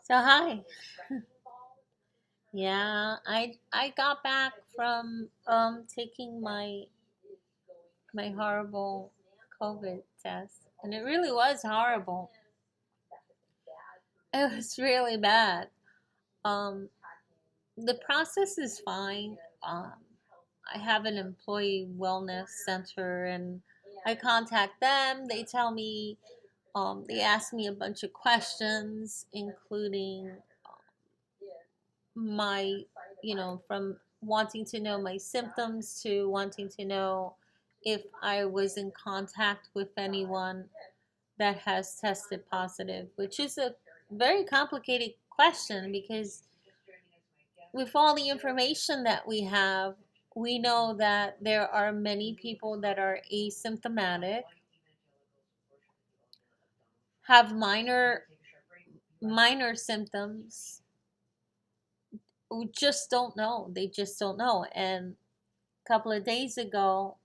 So hi. Yeah, I got back from taking my horrible COVID test, and it really was horrible. It was really bad. Um, the process is fine. Um, I have an employee wellness center, and I contact them. They tell me, they ask me a bunch of questions, including my, from wanting to know my symptoms to wanting to know if I was in contact with anyone that has tested positive, which is a very complicated question because with all the information that we have, we know that there are many people that are asymptomatic, have minor symptoms, who just don't know. They just don't know. And a couple of days ago,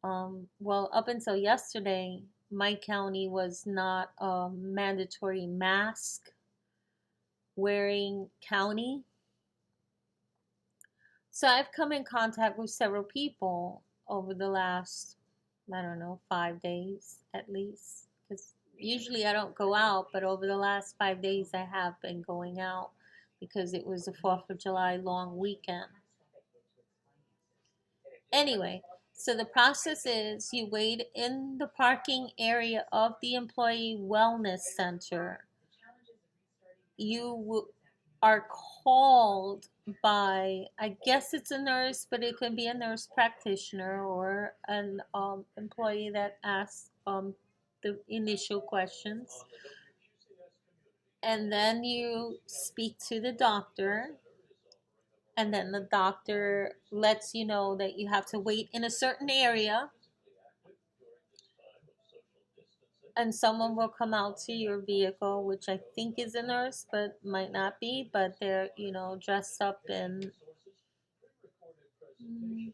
well, up until yesterday, my county was not a mandatory mask wearing county. So I've come in contact with several people over the last, I don't know, 5 days at least. Because usually I don't go out, but over the last 5 days I have been going out because it was the 4th of July long weekend. Anyway, so the process is you wait in the parking area of the employee wellness center. Are called by, I guess it's a nurse, but it could be a nurse practitioner or an employee that asks the initial questions. And then you speak to the doctor, and then the doctor lets you know that you have to wait in a certain area, and someone will come out to your vehicle, which I think is a nurse, but might not be. But they're, dressed up in, mm,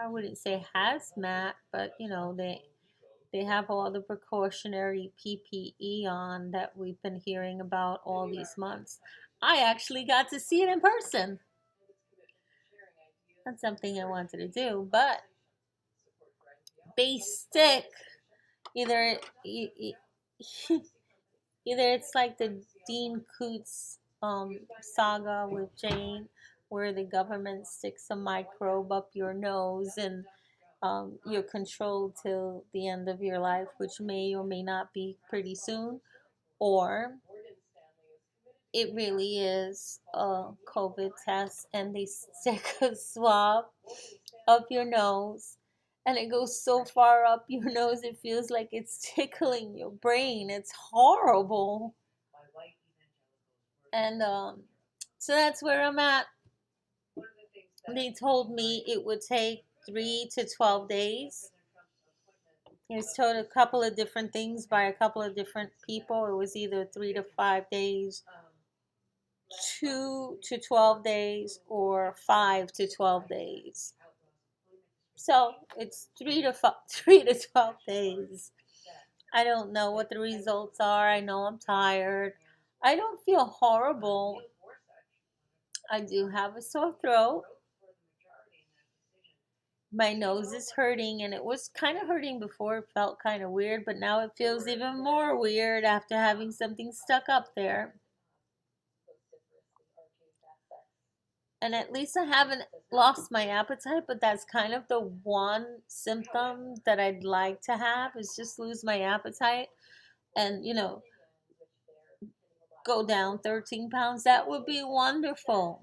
I wouldn't say hazmat, but they have all the precautionary PPE on that we've been hearing about all these months. I actually got to see it in person. That's something I wanted to do, but basic either either it's like the Dean Koontz saga with Jane, where the government sticks a microbe up your nose and you're controlled till the end of your life, which may or may not be pretty soon, or it really is a COVID test and they stick a swab up your nose and it goes so far up your nose it feels like it's tickling your brain. It's horrible. And so that's where I'm at. They told me it would take 3 to 12 days. He was told a couple of different things by a couple of different people. It was either 3 to 5 days, 2 to 12 days, or 5 to 12 days. So it's 3 to 12 days. I don't know what the results are. I know I'm tired. I don't feel horrible. I do have a sore throat. My nose is hurting, and it was kind of hurting before. It felt kind of weird, but now it feels even more weird after having something stuck up there. And at least I haven't lost my appetite, but that's kind of the one symptom that I'd like to have, is just lose my appetite and, go down 13 pounds. That would be wonderful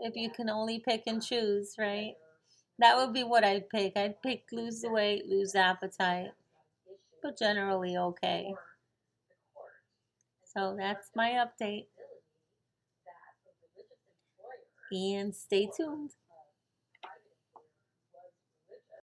if you can only pick and choose, right? That would be what I'd pick. I'd pick lose the weight, lose appetite, but generally okay. So that's my update. And stay tuned.